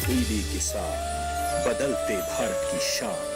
तब्दीली के साथ बदलते भारत की शान।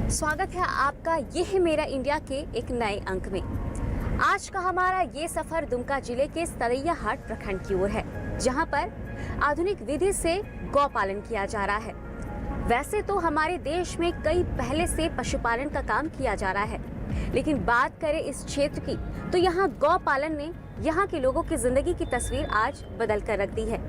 स्वागत है आपका ये है मेरा इंडिया के एक नए अंक में। आज का हमारा ये सफर दुमका जिले के सरैयाहाट प्रखंड की ओर है, जहां पर आधुनिक विधि से गौ पालन किया जा रहा है। वैसे तो हमारे देश में कई पहले से पशुपालन का काम किया जा रहा है, लेकिन बात करें इस क्षेत्र की तो यहाँ गौ पालन ने यहाँ के लोगों की जिंदगी की तस्वीर आज बदल कर रख दी है।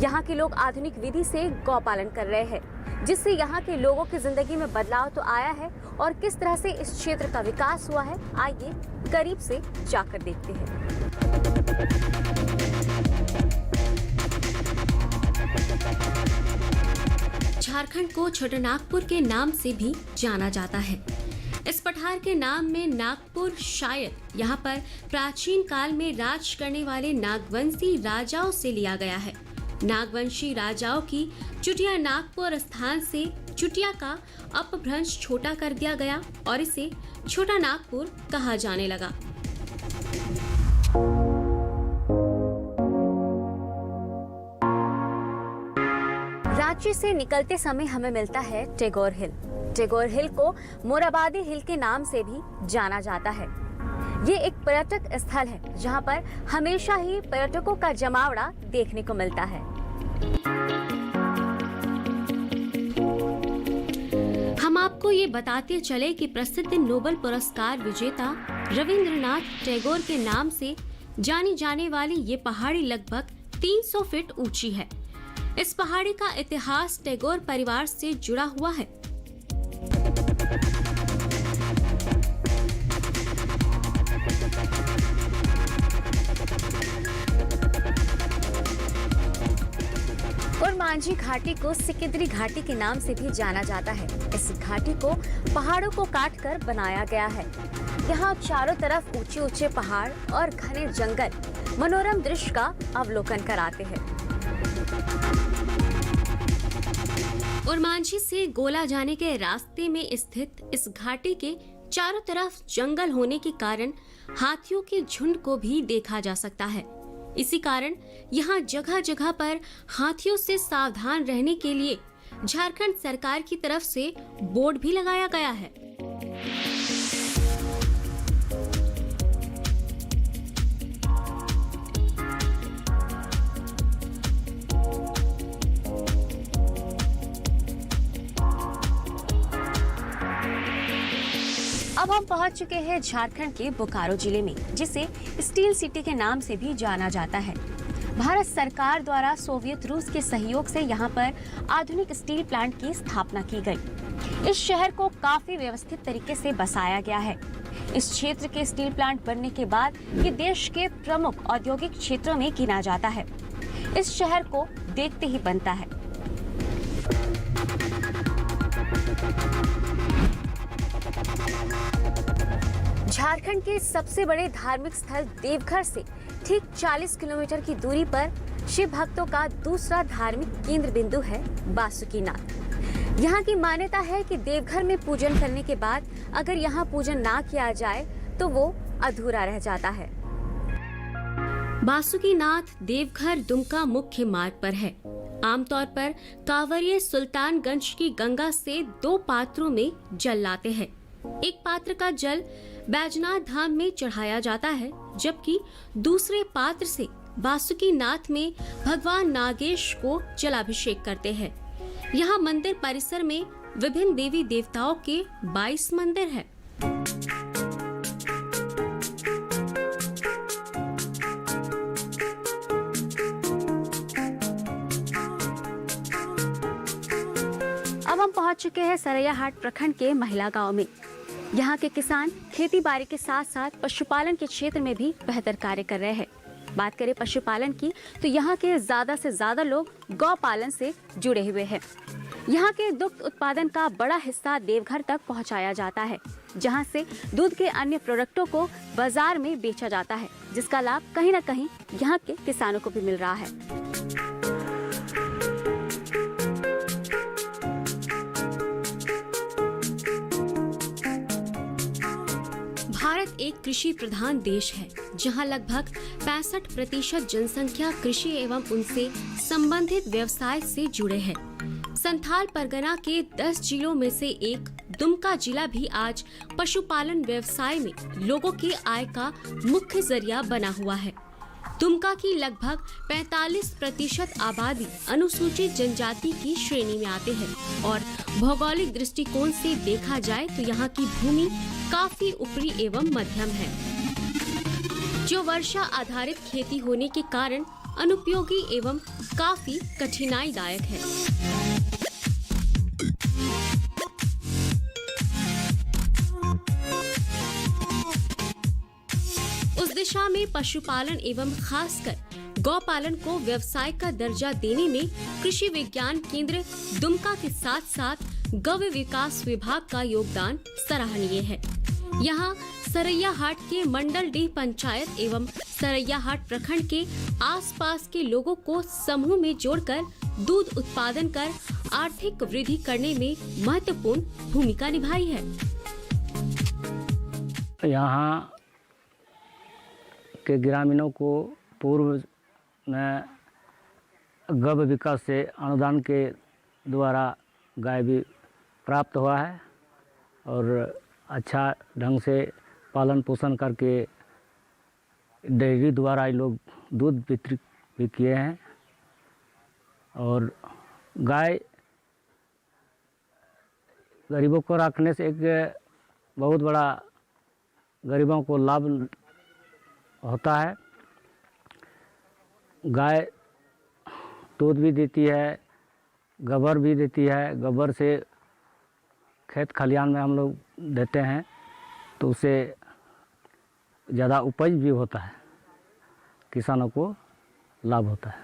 यहाँ के लोग आधुनिक विधि से गौ पालन कर रहे हैं, जिससे यहाँ के लोगों की जिंदगी में बदलाव तो आया है और किस तरह से इस क्षेत्र का विकास हुआ है, आइए करीब से जाकर देखते हैं। झारखंड को छोटानागपुर के नाम से भी जाना जाता है। इस पठार के नाम में नागपुर शायद यहाँ पर प्राचीन काल में राज करने वाले नागवंशी राजाओं से लिया गया है। नागवंशी राजाओं की चुटिया नागपुर स्थान से चुटिया का अपभ्रंश छोटा कर दिया गया और इसे छोटा नागपुर कहा जाने लगा। रांची से निकलते समय हमें मिलता है टैगोर हिल। टैगोर हिल को मोराबादी हिल के नाम से भी जाना जाता है। ये एक पर्यटक स्थल है जहां पर हमेशा ही पर्यटकों का जमावड़ा देखने को मिलता है। हम आपको ये बताते चले कि प्रसिद्ध नोबेल पुरस्कार विजेता रविंद्रनाथ टैगोर के नाम से जानी जाने वाली ये पहाड़ी लगभग 300 फीट ऊंची है। इस पहाड़ी का इतिहास टैगोर परिवार से जुड़ा हुआ है। और मांझी घाटी को सिकिंदरी घाटी के नाम से भी जाना जाता है। इस घाटी को पहाड़ों को काटकर बनाया गया है। यहाँ चारों तरफ ऊंचे ऊंचे पहाड़ और घने जंगल मनोरम दृश्य का अवलोकन कराते हैं। और मांझी से गोला जाने के रास्ते में स्थित इस घाटी के चारों तरफ जंगल होने के कारण हाथियों के झुंड को भी देखा जा सकता है। इसी कारण यहाँ जगह जगह पर हाथियों से सावधान रहने के लिए झारखंड सरकार की तरफ से बोर्ड भी लगाया गया है। अब हम पहुंच चुके हैं झारखंड के बोकारो जिले में, जिसे स्टील सिटी के नाम से भी जाना जाता है। भारत सरकार द्वारा सोवियत रूस के सहयोग से यहाँ पर आधुनिक स्टील प्लांट की स्थापना की गई। इस शहर को काफी व्यवस्थित तरीके से बसाया गया है। इस क्षेत्र के स्टील प्लांट बनने के बाद ये देश के प्रमुख औद्योगिक क्षेत्रों में गिना जाता है। इस शहर को देखते ही बनता है। झारखंड के सबसे बड़े धार्मिक स्थल देवघर से ठीक 40 किलोमीटर की दूरी पर शिव भक्तों का दूसरा धार्मिक केंद्र बिंदु है बासुकीनाथ। यहाँ की मान्यता है कि देवघर में पूजन करने के बाद अगर यहाँ पूजन ना किया जाए तो वो अधूरा रह जाता है। बासुकीनाथ देवघर दुमका मुख्य मार्ग पर है। आमतौर पर कांवरिये सुल्तानगंज की गंगा से 2 पात्रों में जल लाते हैं। एक पात्र का जल बैजनाथ धाम में चढ़ाया जाता है, जबकि दूसरे पात्र से बासुकी नाथ में भगवान नागेश को जलाभिषेक करते हैं। यहाँ मंदिर परिसर में विभिन्न देवी देवताओं के 22 मंदिर हैं। अब हम पहुंच चुके हैं सरैयाहाट प्रखंड के महिला गांव में। यहाँ के किसान खेती बाड़ी के साथ साथ पशुपालन के क्षेत्र में भी बेहतर कार्य कर रहे हैं। बात करें पशुपालन की तो यहाँ के ज्यादा से ज्यादा लोग गौ पालन से जुड़े हुए हैं। यहाँ के दुग्ध उत्पादन का बड़ा हिस्सा देवघर तक पहुँचाया जाता है, जहाँ से दूध के अन्य प्रोडक्टों को बाजार में बेचा जाता है, जिसका लाभ कहीं न कहीं यहाँ के किसानों को भी मिल रहा है। भारत एक कृषि प्रधान देश है, जहां लगभग 65% जनसंख्या कृषि एवं उनसे संबंधित व्यवसाय से जुड़े हैं। संथाल परगना के 10 जिलों में से एक दुमका जिला भी आज पशुपालन व्यवसाय में लोगों की आय का मुख्य जरिया बना हुआ है। दुमका की लगभग 45% आबादी अनुसूचित जनजाति की श्रेणी में आते हैं और भौगोलिक दृष्टिकोण से देखा जाए तो यहाँ की भूमि काफी ऊपरी एवं मध्यम है, जो वर्षा आधारित खेती होने के कारण अनुपयोगी एवं काफी कठिनाईदायक है। उस दिशा में पशुपालन एवं खासकर गौपालन को व्यवसाय का दर्जा देने में कृषि विज्ञान केंद्र दुमका के साथ साथ गौ विकास विभाग का योगदान सराहनीय है। यहाँ सरैयाहाट के मंडलडीह पंचायत एवं सरैयाहाट प्रखंड के आसपास के लोगों को समूह में जोड़कर दूध उत्पादन कर आर्थिक वृद्धि करने में महत्वपूर्ण भूमिका निभाई है। यहाँ के ग्रामीणों को पूर्व में गौ विकास से अनुदान के द्वारा गाय भी प्राप्त हुआ है और अच्छा ढंग से पालन पोषण करके डेयरी द्वारा ये लोग दूध वितरित भी किए हैं। और गाय गरीबों को रखने से एक बहुत बड़ा गरीबों को लाभ होता है। गाय दूध भी देती है, गोबर भी देती है। गोबर से खेत खलिहान में हम लोग देते हैं तो उससे ज़्यादा उपज भी होता है, किसानों को लाभ होता है।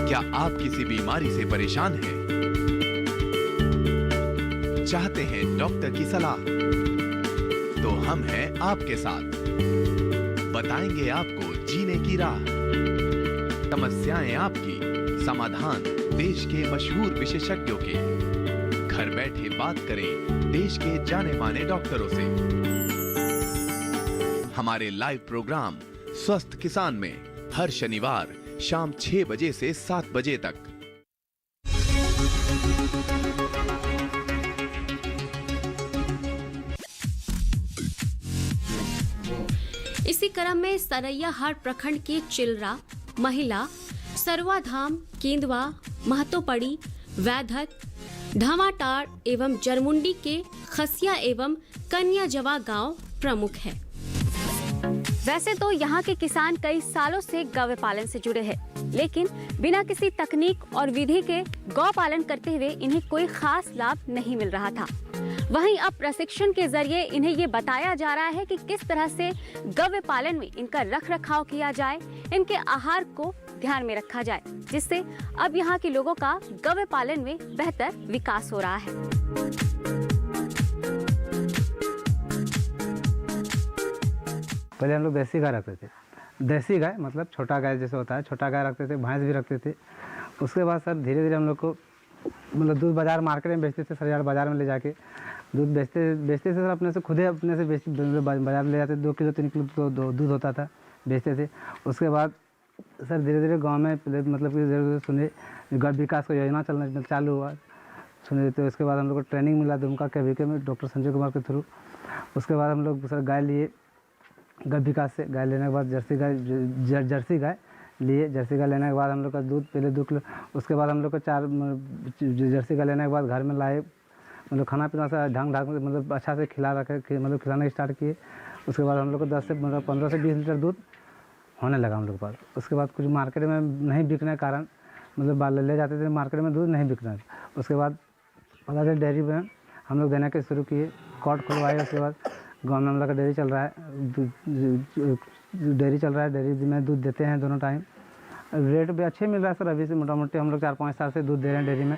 क्या आप किसी बीमारी से परेशान हैं? चाहते हैं डॉक्टर की सलाह? तो हम हैं आपके साथ, बताएंगे आपको जीने की राह। समस्याएं आपकी, समाधान देश के मशहूर विशेषज्ञों के। घर बैठे बात करें देश के जाने माने डॉक्टरों से। हमारे लाइव प्रोग्राम स्वस्थ किसान में हर शनिवार शाम 6 बजे से 7 बजे तक। इसी क्रम में सरैयाहाट प्रखंड के चिलरा, महिला, सरवाधाम, केंदवा, महतोपड़ी, वैधत, धामाटाड़ एवं जरमुंडी के खसिया एवं कन्याजवा गांव प्रमुख है। वैसे तो यहाँ के किसान कई सालों से गौ पालन से जुड़े हैं, लेकिन बिना किसी तकनीक और विधि के गौ पालन करते हुए इन्हें कोई खास लाभ नहीं मिल रहा था। वहीं अब प्रशिक्षण के जरिए इन्हें ये बताया जा रहा है कि किस तरह से गौ पालन में इनका रखरखाव किया जाए, इनके आहार को ध्यान में रखा जाए, जिससे अब यहाँ के लोगों का गौ पालन में बेहतर विकास हो रहा है। पहले हम लोग देसी गाय रखते थे। देसी गाय मतलब छोटा गाय जैसे होता है, छोटा गाय रखते थे, भैंस भी रखते थे। उसके बाद सर धीरे धीरे हम लोग को मतलब दूध बाज़ार मार्केट में बेचते थे। सरैयाहाट बाज़ार में ले जाके दूध बेचते थे सर। अपने से खुद ही अपने से बाज़ार में ले जाते। 2 किलो 3 किलो तो दूध होता था, बेचते थे। उसके बाद सर धीरे धीरे गांव में मतलब कि धीरे सुने गौ विकास को योजना चलना चालू हुआ सुने, तो इसके बाद हम लोग को ट्रेनिंग मिला दुमका के वीके में डॉक्टर संजय कुमार के थ्रू। उसके बाद हम लोग सर गाय लिए गौ विकास से, गाय लेने के बाद जर्सी गाय लिए। जर्सी गाय लेने के बाद हम लोग का दूध पहले 2 किलो, उसके बाद हम लोग को 4 जर्सी गाय लेने के बाद घर में लाए, मतलब खाना पीना से ढंग मतलब अच्छा से खिला रखे, मतलब खिलाना स्टार्ट किए। उसके बाद हम लोग को 10 से मतलब 15 से 20 लीटर दूध होने लगा हम लोग के पास। उसके बाद कुछ मार्केट में नहीं बिकने के कारण मतलब ले जाते थे मार्केट में, दूध नहीं बिकना। उसके बाद पता चला डेयरी में हम लोग देने के शुरू किए, कॉट खुलवाए। उसके बाद गाँव में हम लोग का डेयरी चल रहा है, डेयरी में दूध देते हैं दोनों टाइम। रेट भी अच्छे मिल रहा है सर, अभी से मोटा मोटी हम लोग 4-5 साल से दूध दे रहे हैं डेयरी में।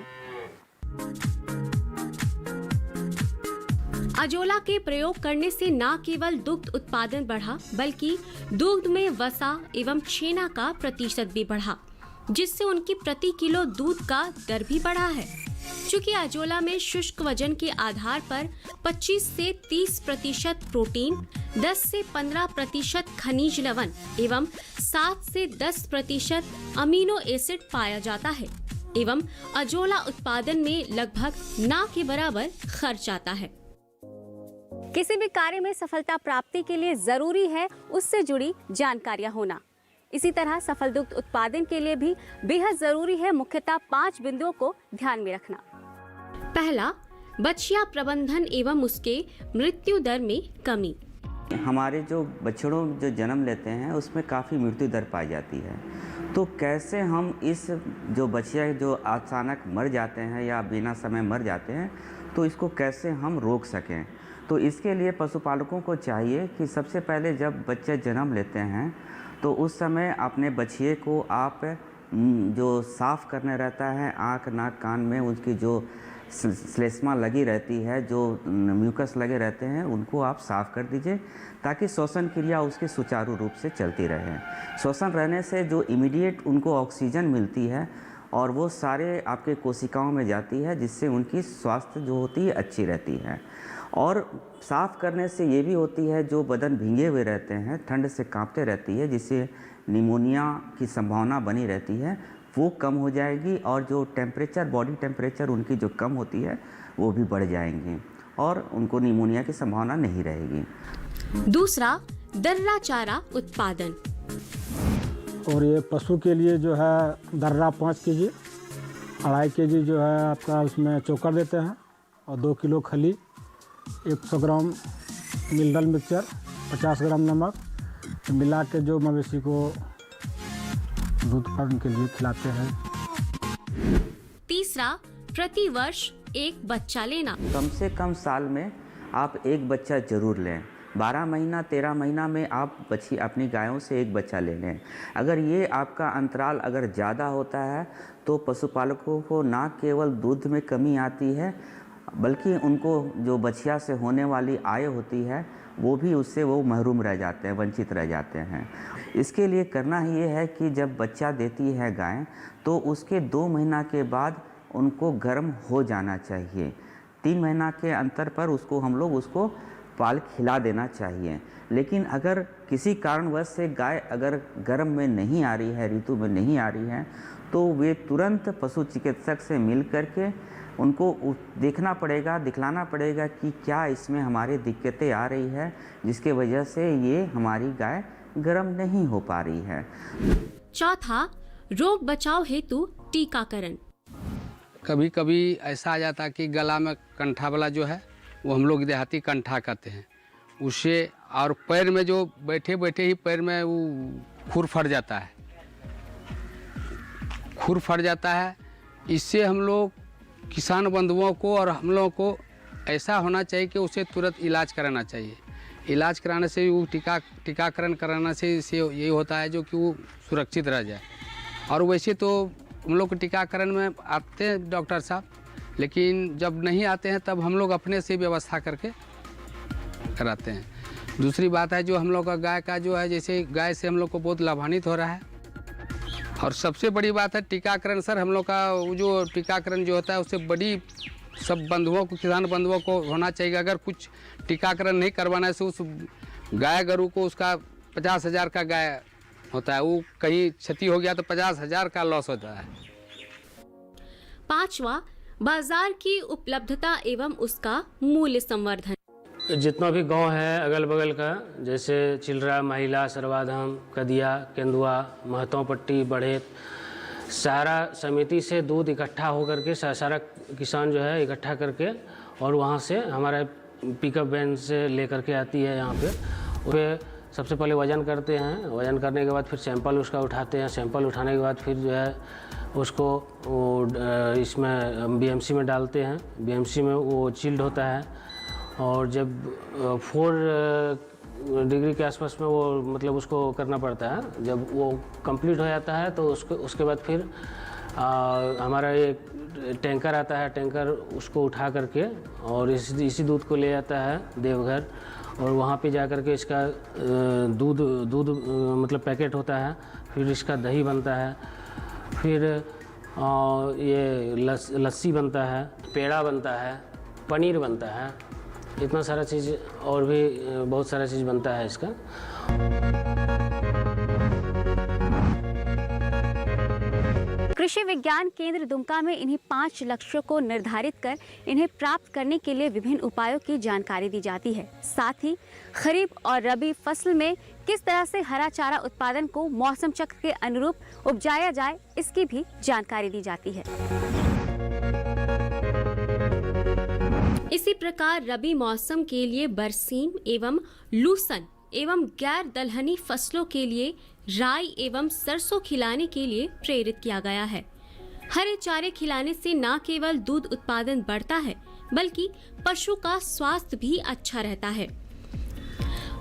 अजोला के प्रयोग करने से न केवल दुग्ध उत्पादन बढ़ा बल्कि दुग्ध में वसा एवं छेना का प्रतिशत भी बढ़ा, जिससे उनकी प्रति किलो दूध का दर भी बढ़ा है। चूँकि अजोला में शुष्क वजन के आधार पर 25 से 30% प्रोटीन, 10 से 15% खनिज लवण एवं 7 से 10% अमीनो एसिड पाया जाता है एवं अजोला उत्पादन में लगभग न के बराबर खर्च आता है। किसी भी कार्य में सफलता प्राप्ति के लिए जरूरी है उससे जुड़ी जानकारियां होना। इसी तरह सफल दुग्ध उत्पादन के लिए भी बेहद जरूरी है मुख्यतः 5 बिंदुओं को ध्यान में रखना। पहला, बछिया प्रबंधन एवं उसके मृत्यु दर में कमी। हमारे जो बछड़ों जो जन्म लेते हैं उसमें काफ़ी मृत्यु दर पाई जाती है, तो कैसे हम इस जो बछिया जो अचानक मर जाते हैं या बिना समय मर जाते हैं, तो इसको कैसे हम रोक सकें। तो इसके लिए पशुपालकों को चाहिए कि सबसे पहले जब बच्चे जन्म लेते हैं तो उस समय अपने बछिए को आप जो साफ़ करने रहता है, आँख नाक कान में उसकी जो श्लेष्मा लगी रहती है, जो म्यूकस लगे रहते हैं, उनको आप साफ़ कर दीजिए ताकि श्वसन क्रिया उसकी सुचारू रूप से चलती रहे। श्वसन रहने से जो इमीडिएट उनको ऑक्सीजन मिलती है और वो सारे आपके कोशिकाओं में जाती है, जिससे उनकी स्वास्थ्य जो होती है अच्छी रहती है। और साफ़ करने से ये भी होती है जो बदन भींगे हुए रहते हैं, ठंड से कांपते रहती है, जिससे निमोनिया की संभावना बनी रहती है, वो कम हो जाएगी और जो टेम्परेचर बॉडी टेम्परेचर उनकी जो कम होती है वो भी बढ़ जाएंगी और उनको निमोनिया की संभावना नहीं रहेगी। दूसरा, दर्रा चारा उत्पादन। और ये पशु के लिए जो है दर्रा 5 केजी, 2.5 केजी जो है आपका उसमें चोकर देते हैं और 2 किलो खली, 100 ग्राम मिनरल मिक्सचर, 50 ग्राम नमक मिला के जो मवेशी को दूध उत्पादन के लिए खिलाते हैं। तीसरा, प्रति वर्ष एक बच्चा लेना। कम से कम साल में आप एक बच्चा जरूर लें। 12 महीना 13 महीना में आप बच्ची अपनी गायों से एक बच्चा ले लें। अगर ये आपका अंतराल अगर ज़्यादा होता है तो पशुपालकों को ना केवल दूध में कमी आती है बल्कि उनको जो बछिया से होने वाली आय होती है वो भी उससे वो महरूम रह जाते हैं, वंचित रह जाते हैं। इसके लिए करना ही ये है कि जब बच्चा देती है गाय तो उसके 2 महीना के बाद उनको गर्म हो जाना चाहिए। 3 महीना के अंतर पर उसको हम लोग उसको पाल खिला देना चाहिए। लेकिन अगर किसी कारणवश से गाय अगर गर्म में नहीं आ रही है, ऋतु में नहीं आ रही है, तो वे तुरंत पशु चिकित्सक से मिल करके उनको देखना पड़ेगा, दिखलाना पड़ेगा कि क्या इसमें हमारी दिक्कतें आ रही है जिसके वजह से ये हमारी गाय गर्म नहीं हो पा रही है। चौथा, रोग बचाव हेतु टीकाकरण। कभी कभी ऐसा आ जाता कि गला में कंठा वाला जो है वो हम लोग देहाती कंठा कहते हैं उसे, और पैर में जो बैठे बैठे ही पैर में वो खुर फट जाता है, खुर फट जाता है। इससे हम लोग किसान बंधुओं को और हम लोगों को ऐसा होना चाहिए कि उसे तुरंत इलाज कराना चाहिए। इलाज कराने से वो टीकाकरण कराने से इससे यही होता है जो कि वो सुरक्षित रह जाए। और वैसे तो हम लोग टीकाकरण में आते हैं डॉक्टर साहब, लेकिन जब नहीं आते हैं तब हम लोग अपने से व्यवस्था करके कराते हैं। दूसरी बात है जो हम लोग का गाय का जो है, जैसे गाय से हम लोग को बहुत लाभान्वित हो रहा है। और सबसे बड़ी बात है टीकाकरण। सर हम लोग का जो टीकाकरण जो होता है उससे बड़ी सब बंधुओं को, किसान बंधुओं को होना चाहिए। अगर कुछ टीकाकरण नहीं करवाना है तो उस गाय गरू को उसका 50,000 का गाय होता है। वो कहीं क्षति हो गया तो 50,000 का लॉस होता है। पांचवा, बाजार की उपलब्धता एवं उसका मूल्य संवर्धन। जितना भी गांव है अगल बगल का, जैसे चिलरा, महिला, सरवाधम, कदिया, केंदुआ, महतों पट्टी, बढ़ेत, सारा समिति से दूध इकट्ठा होकर के सारा किसान जो है इकट्ठा करके और वहाँ से हमारा पिकअप वैन से लेकर के आती है यहाँ पे। उसपे सबसे पहले वज़न करते हैं, वज़न करने के बाद फिर सैंपल उसका उठाते हैं, सैंपल उठाने के बाद फिर जो है उसको इसमें बीएमसी में डालते हैं, बीएमसी में वो चिल्ड होता है और जब 4 डिग्री के आसपास में वो मतलब उसको करना पड़ता है। जब वो कंप्लीट हो जाता है तो उसके बाद फिर हमारा एक टैंकर आता है, टैंकर उसको उठा करके और इसी दूध को ले जाता है देवघर और वहाँ पे जा कर के इसका दूध मतलब पैकेट होता है, फिर इसका दही बनता है, फिर ये लस्सी बनता है, पेड़ा बनता है, पनीर बनता है, इतना सारा चीज़ और भी बहुत सारा चीज़ बनता है इसका। कृषि विज्ञान केंद्र दुमका में इन्हीं 5 लक्ष्यों को निर्धारित कर इन्हें प्राप्त करने के लिए विभिन्न उपायों की जानकारी दी जाती है। साथ ही खरीफ और रबी फसल में किस तरह से हरा चारा उत्पादन को मौसम चक्र के अनुरूप उपजाया जाए, इसकी भी जानकारी दी जाती है। इसी प्रकार रबी मौसम के लिए बरसीम एवं लूसन एवं गैर दलहनी फसलों के लिए राई एवं सरसों खिलाने के लिए प्रेरित किया गया है। हरे चारे खिलाने से न केवल दूध उत्पादन बढ़ता है बल्कि पशु का स्वास्थ्य भी अच्छा रहता है।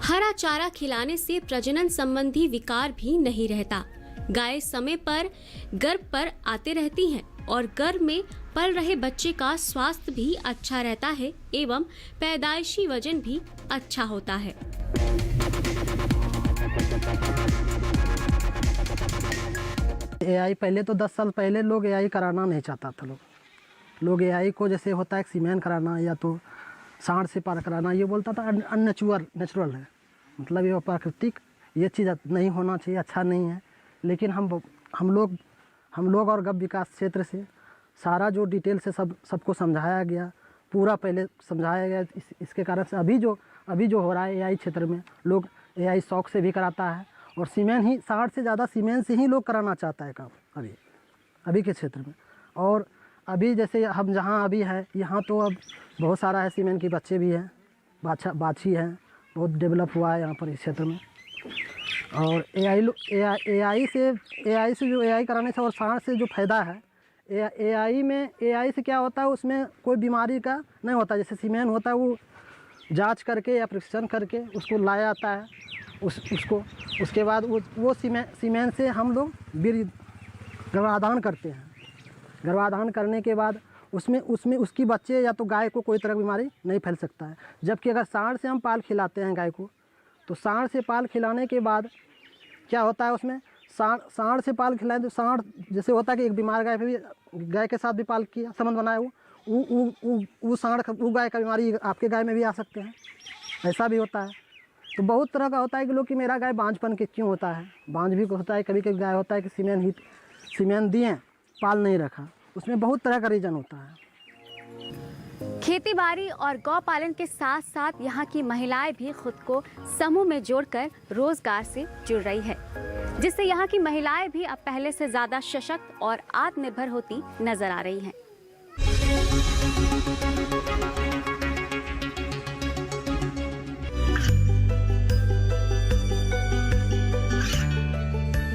हरा चारा खिलाने से प्रजनन संबंधी विकार भी नहीं रहता। गाय समय पर गर्भ पर आते रहती हैं और गर्भ में पल रहे बच्चे का स्वास्थ्य भी अच्छा रहता है एवं पैदाइशी वजन भी अच्छा होता है। एआई पहले तो 10 साल पहले लोग एआई कराना नहीं चाहता था। लोग एआई को जैसे होता है सीमेन कराना या तो सांड से पार कराना, ये बोलता था नेचुरल है, मतलब ये प्राकृतिक, ये चीज़ नहीं होना चाहिए, अच्छा नहीं है। लेकिन हम लोग और गब विकास क्षेत्र से सारा जो डिटेल से सबको समझाया गया, पूरा पहले समझाया गया। इसके कारण से अभी जो हो रहा है एआई क्षेत्र में, लोग एआई शौक से भी कराता है और सीमेन ही 60 से ज़्यादा सीमेन से ही लोग कराना चाहता है काम अभी के क्षेत्र में। और अभी जैसे हम जहाँ अभी है यहाँ तो अब बहुत सारा है, सीमेन के बच्चे भी हैं, बाछी हैं, बहुत डेवलप हुआ है यहाँ पर इस क्षेत्र में। और एआई से जो एआई कराने से और सांड से जो फ़ायदा है, एआई से क्या होता है, उसमें कोई बीमारी का नहीं होता। जैसे सीमेन होता है वो जांच करके या परीक्षण करके उसको लाया जाता है, उसके बाद वो सीमेन से हम लोग गर्भाधान करते हैं। गर्भाधान करने के बाद उसमें उसकी बच्चे या तो गाय को कोई तरह की बीमारी नहीं फैल सकता है। जबकि अगर सांड से हम पाल खिलाते हैं गाय को, तो सांड से पाल खिलाने के बाद क्या होता है, उसमें सांड से पाल खिलाए तो सांड जैसे होता है कि एक बीमार गाय पे भी, गाय के साथ भी पाल किया संबंध बनाया, वो गाय का बीमारी आपके गाय में भी आ सकते हैं, ऐसा भी होता है। तो बहुत तरह का होता है कि लोग कि मेरा गाय बांझपन के क्यों होता है, बांझ भी होता है, कभी कभी गाय होता है कि सीमेन दिए पाल नहीं रखा, उसमें बहुत तरह का रीज़न होता है। खेतीबाड़ी और गौ पालन के साथ साथ यहाँ की महिलाएं भी खुद को समूह में जोड़कर रोजगार से जुड़ रही है, जिससे यहाँ की महिलाएं भी अब पहले से ज्यादा सशक्त और आत्मनिर्भर होती नजर आ रही हैं।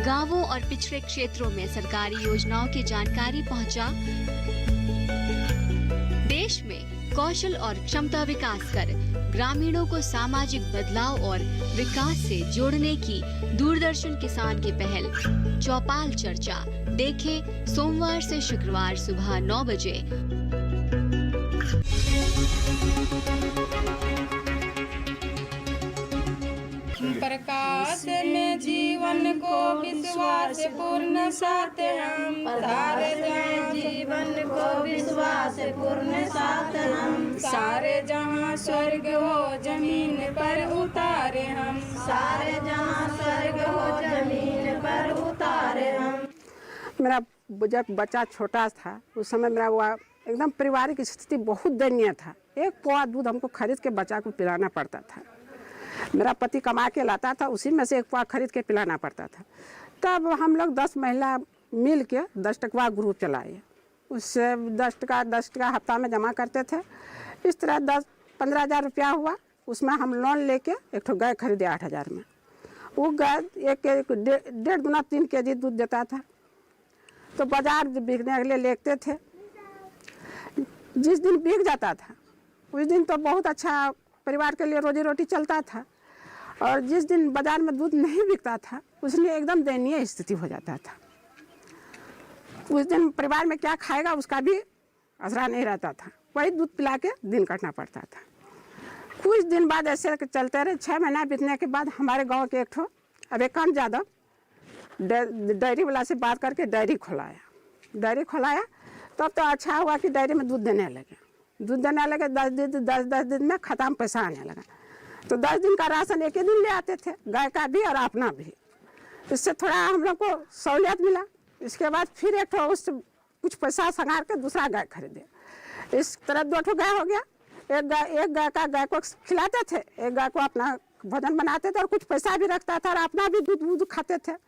गांवों और पिछड़े क्षेत्रों में सरकारी योजनाओं की जानकारी पहुंचा। देश में कौशल और क्षमता विकास कर ग्रामीणों को सामाजिक बदलाव और विकास से जोड़ने की दूरदर्शन किसान की पहल चौपाल चर्चा देखें सोमवार से शुक्रवार सुबह 9 बजे। प्रकाश में जीवन जीवन को विश्वास पूर्ण साथ हम तारे जहाँ जीवन को विश्वास पूर्ण साथ हम सारे जहाँ स्वर्ग हो जमीन पर उतारे हम सारे जहाँ स्वर्ग हो जमीन पर उतारे हम। मेरा जब बच्चा छोटा था उस समय मेरा वो एकदम पारिवारिक स्थिति बहुत दयनीय था। एक पौवा दूध हमको खरीद के बच्चा को पिलाना पड़ता था। मेरा पति कमा के लाता था, उसी में से एक पौवा खरीद के पिलाना पड़ता था। तब हम लोग 10 महिला मिल के 10 टकवा ग्रुप चलाए। उससे 10 टका हफ्ता में जमा करते थे। इस तरह 10-15 हज़ार रुपया हुआ। उसमें हम लोन लेके एक ठो गाय खरीदे 8,000 में। वो गाय 1.5 गुना 3 केजी दूध देता था। तो बाजार बिकने के लिए लेते थे। जिस दिन बिक जाता था उस दिन तो बहुत अच्छा परिवार के लिए रोजी रोटी चलता था, और जिस दिन बाजार में दूध नहीं बिकता था उस दिन एकदम दयनीय स्थिति हो जाता था। उस दिन परिवार में क्या खाएगा उसका भी असरा नहीं रहता था। वही दूध पिला के दिन काटना पड़ता था। कुछ दिन बाद ऐसे चलते रहे। 6 महीना बीतने के बाद हमारे गांव के एक ठो अबेकांत यादव डेयरी वाला से बात करके डेयरी खोलाया। तब तो अच्छा हुआ कि डेयरी में दूध देने लगे। 10 दिन में ख़त्म पैसा आने लगा। तो 10 दिन का राशन एक ही दिन ले आते थे, गाय का भी और अपना भी। इससे थोड़ा हम लोग को सहूलियत मिला। इसके बाद फिर एक ठो उससे कुछ पैसा संगार के दूसरा गाय खरीदे। इस तरह 2 ठो गाय हो गया। एक गाय को खिलाते थे, एक गाय को अपना भोजन बनाते थे और कुछ पैसा भी रखता था और अपना भी दूध खाते थे।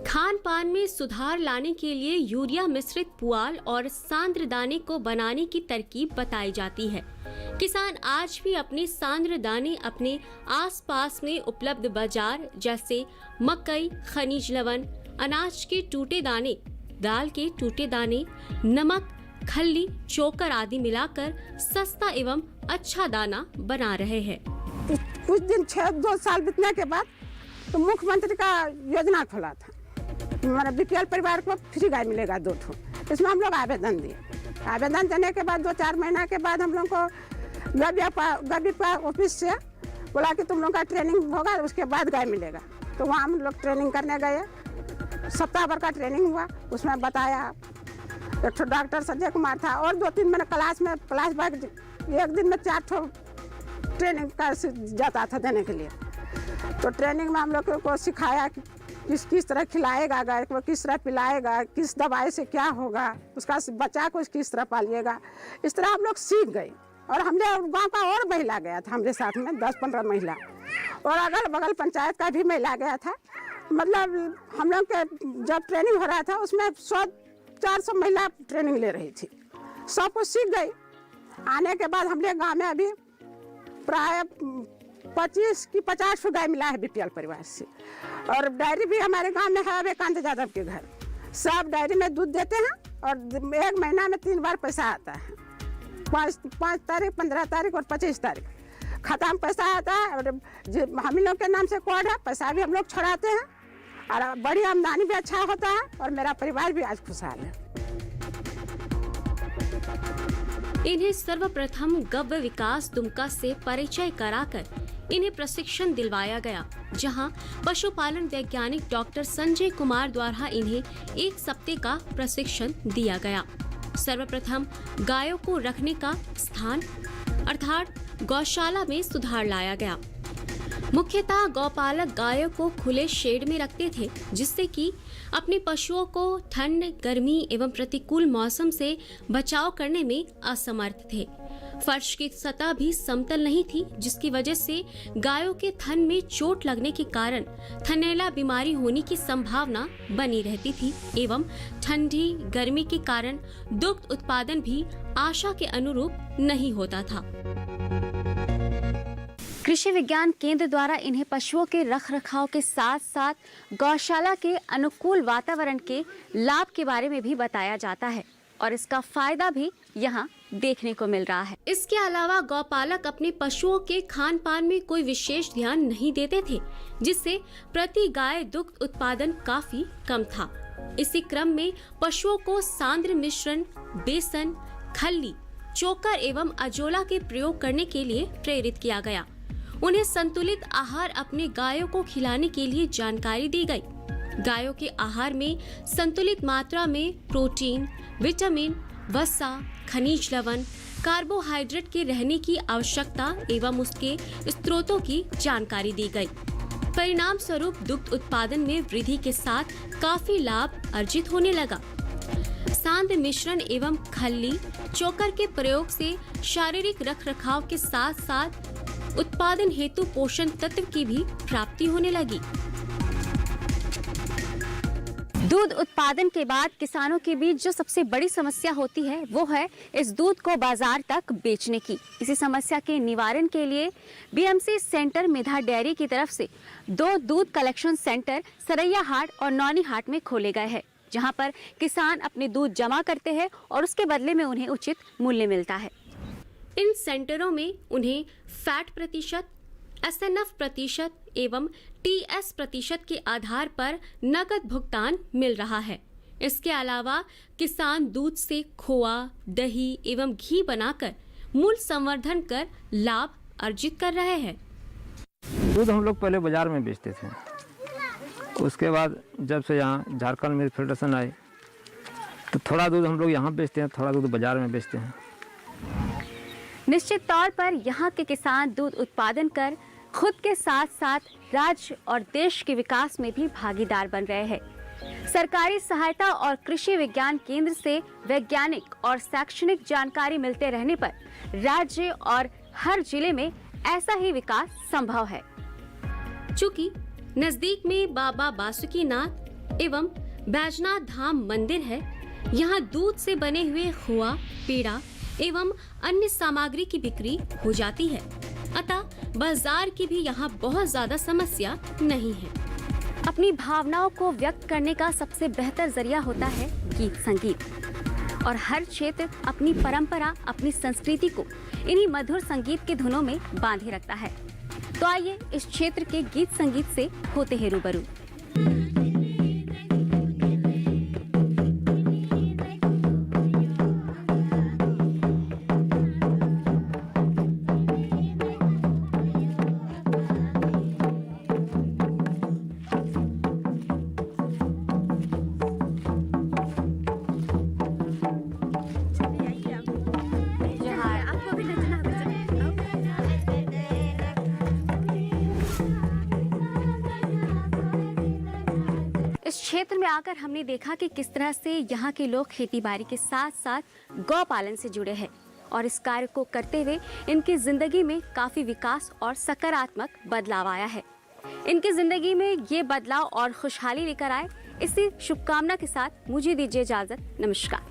खान पान में सुधार लाने के लिए यूरिया मिश्रित पुआल और सांद्र दाने को बनाने की तरकीब बताई जाती है। किसान आज भी अपने सांद्र दाने अपने आसपास में उपलब्ध बाजार जैसे मकई, खनिज लवण, अनाज के टूटे दाने, दाल के टूटे दाने, नमक, खल्ली, चोकर आदि मिलाकर सस्ता एवं अच्छा दाना बना रहे हैं। कुछ दिन 2 साल बीतने के बाद तो मुख्यमंत्री का योजना खोला था। हमारा बीपीएल परिवार को फ्री गाय मिलेगा 2 ठो। इसमें हम लोग आवेदन दिए। आवेदन देने के बाद 2-4 महीना के बाद हम लोग को गबिया ऑफिस से बोला कि तुम लोग का ट्रेनिंग होगा, उसके बाद गाय मिलेगा। तो वहाँ हम लोग ट्रेनिंग करने गए। सप्ताह भर का ट्रेनिंग हुआ। उसमें बताया। एक ठो डॉक्टर संजय कुमार था और 2-3 मैंने क्लास भाग एक दिन में 4 ठो ट्रेनिंग का जाता था देने के लिए। तो ट्रेनिंग में हम लोग को सिखाया कि किस तरह खिलाएगा गाय को, किस तरह पिलाएगा, किस दवाई से क्या होगा, उसका बच्चा को किस तरह पालिएगा। इस तरह हम लोग सीख गए। और हमने गांव का और महिला गया था हमारे साथ में 10-15 महिला, और अगल बगल पंचायत का भी महिला गया था। मतलब हम लोग के जब ट्रेनिंग हो रहा था उसमें 100-400 महिला ट्रेनिंग ले रही थी। सब कुछ सीख गई। आने के बाद हमने गाँव में अभी प्राय 25 की 50 गाय मिला है बीपीएल परिवार से। और डायरी भी हमारे गांव में है अबेकांत यादव के घर। सब डायरी में दूध देते हैं और 1 महीना में 3 बार पैसा आता है। 5 तारीख, 15 तारीख और 25 तारीख खत्म पैसा आता है। और हम लोग के नाम से कोड है, पैसा भी हम लोग छुड़ाते हैं और बड़ी आमदनी भी अच्छा होता है और मेरा परिवार भी आज खुशहाल है। इन्हें सर्वप्रथम गव्य विकास दुमका से परिचय कराकर इन्हें प्रशिक्षण दिलवाया गया, जहां पशुपालन वैज्ञानिक डॉक्टर संजय कुमार द्वारा इन्हें 1 सप्ताह का प्रशिक्षण दिया गया। सर्वप्रथम गायों को रखने का स्थान अर्थात गौशाला में सुधार लाया गया। मुख्यतः गौपालक गायों को खुले शेड में रखते थे, जिससे कि अपने पशुओं को ठंड, गर्मी एवं प्रतिकूल मौसम से बचाव करने में असमर्थ थे। फर्श की सतह भी समतल नहीं थी, जिसकी वजह से गायों के थन में चोट लगने के कारण थनैला बीमारी होने की संभावना बनी रहती थी एवं ठंडी गर्मी के कारण दुग्ध उत्पादन भी आशा के अनुरूप नहीं होता था। कृषि विज्ञान केंद्र द्वारा इन्हें पशुओं के रखरखाव के साथ साथ गौशाला के अनुकूल वातावरण के लाभ के बारे में भी बताया जाता है और इसका फायदा भी यहाँ देखने को मिल रहा है। इसके अलावा गौपालक अपने पशुओं के खान पान में कोई विशेष ध्यान नहीं देते थे, जिससे प्रति गाय दुग्ध उत्पादन काफी कम था। इसी क्रम में पशुओं को सांद्र मिश्रण, बेसन, खल्ली, चोकर एवं अजोला के प्रयोग करने के लिए प्रेरित किया गया। उन्हें संतुलित आहार अपने गायों को खिलाने के लिए जानकारी दी गई। गायों के आहार में संतुलित मात्रा में प्रोटीन, विटामिन, वसा, खनिज लवण, कार्बोहाइड्रेट के रहने की आवश्यकता एवं उसके स्रोतों की जानकारी दी गई। परिणाम स्वरूप दुग्ध उत्पादन में वृद्धि के साथ काफी लाभ अर्जित होने लगा। सांड मिश्रण एवं खल्ली चोकर के प्रयोग से शारीरिक रखरखाव के साथ साथ उत्पादन हेतु पोषण तत्व की भी प्राप्ति होने लगी। दूध उत्पादन के बाद किसानों के बीच जो सबसे बड़ी समस्या होती है वो है इस दूध को बाजार तक बेचने की। इसी समस्या के निवारण के लिए बीएमसी सेंटर मेधा डेयरी की तरफ से 2 दूध कलेक्शन सेंटर सरैया हाट और नौनी हाट में खोले गए हैं, जहां पर किसान अपने दूध जमा करते हैं और उसके बदले में उन्हें उचित मूल्य मिलता है। इन सेंटरों में उन्हें फैट प्रतिशत, एसएनएफ प्रतिशत एवं टीएस प्रतिशत के आधार पर नकद भुगतान मिल रहा है। इसके अलावा किसान दूध से खोआ, दही एवं घी बनाकर मूल्य संवर्धन कर लाभ अर्जित कर रहे हैं। दूध हम लोग पहले बाजार में बेचते थे, उसके बाद जब से यहाँ झारखंड मिल्क फेडरेशन आई तो थोड़ा दूध हम लोग यहाँ बेचते हैं, थोड़ा दूध बाजार में बेचते हैं। निश्चित तौर पर यहाँ के किसान दूध उत्पादन कर खुद के साथ साथ राज्य और देश के विकास में भी भागीदार बन रहे हैं। सरकारी सहायता और कृषि विज्ञान केंद्र से वैज्ञानिक और शैक्षणिक जानकारी मिलते रहने पर राज्य और हर जिले में ऐसा ही विकास संभव है। चूँकि नजदीक में बाबा बासुकीनाथ एवं बैजनाथ धाम मंदिर है, यहाँ दूध से बने हुए खोआ, पेड़ा एवं अन्य सामग्री की बिक्री हो जाती है। अतः बाजार की भी यहाँ बहुत ज्यादा समस्या नहीं है। अपनी भावनाओं को व्यक्त करने का सबसे बेहतर जरिया होता है गीत संगीत, और हर क्षेत्र अपनी परंपरा, अपनी संस्कृति को इन्हीं मधुर संगीत की धुनों में बांधे रखता है। तो आइए इस क्षेत्र के गीत संगीत से होते हैं रूबरू। इस क्षेत्र में आकर हमने देखा कि किस तरह से यहाँ के लोग खेतीबाड़ी के साथ साथ गौ पालन से जुड़े हैं, और इस कार्य को करते हुए इनकी जिंदगी में काफी विकास और सकारात्मक बदलाव आया है। इनकी जिंदगी में ये बदलाव और खुशहाली लेकर आए, इसी शुभकामना के साथ मुझे दीजिए इजाजत। नमस्कार।